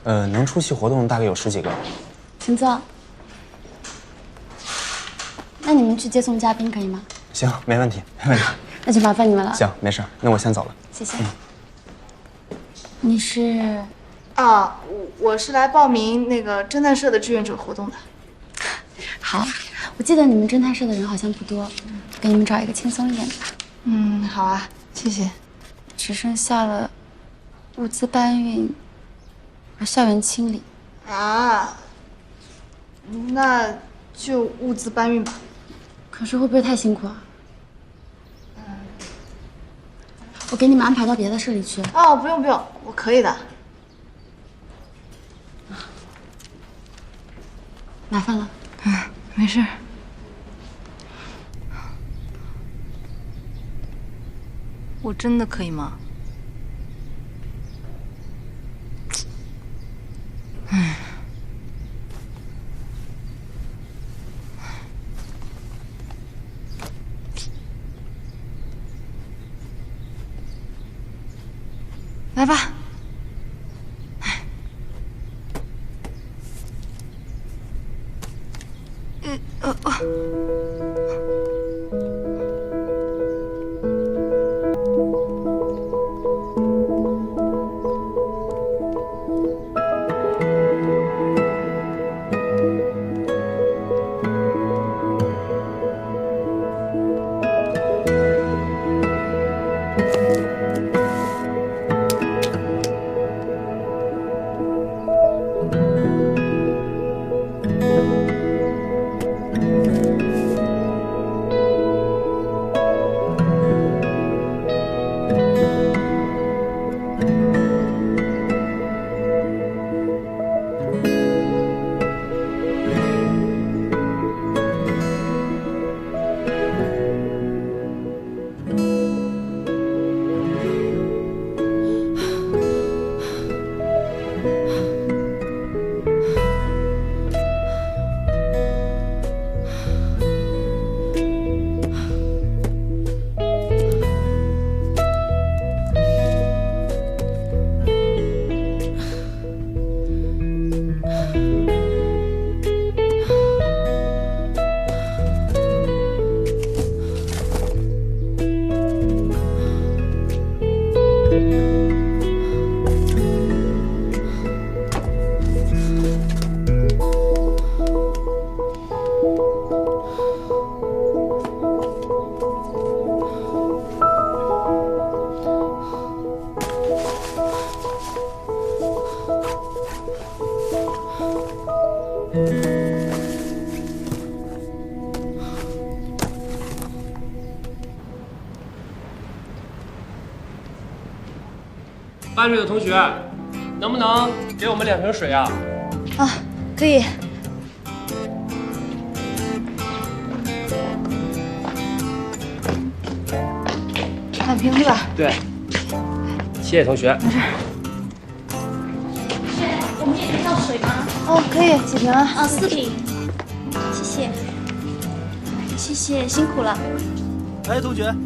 能出席活动大概有10几个。请坐。那你们去接送嘉宾可以吗？行，没问题，没问题。那就麻烦你们了。行，没事，那我先走了。谢谢。你是？啊，我是来报名那个侦探社的志愿者活动的。好，我记得你们侦探社的人好像不多，给你们找一个轻松一点的吧。嗯，好啊，谢谢。只剩下了物资搬运和校园清理。啊，那就物资搬运吧。可是会不会太辛苦啊？我给你们安排到别的社里去。哦，不用不用，我可以的。麻烦了。没事。我真的可以吗？来吧。班里的同学，能不能给我们2瓶水啊？啊，可以。2瓶是吧？对。谢谢同学。没事。我们也要水吗？哦，可以，几瓶啊？啊，4瓶。谢谢。谢谢，辛苦了。哎，同学，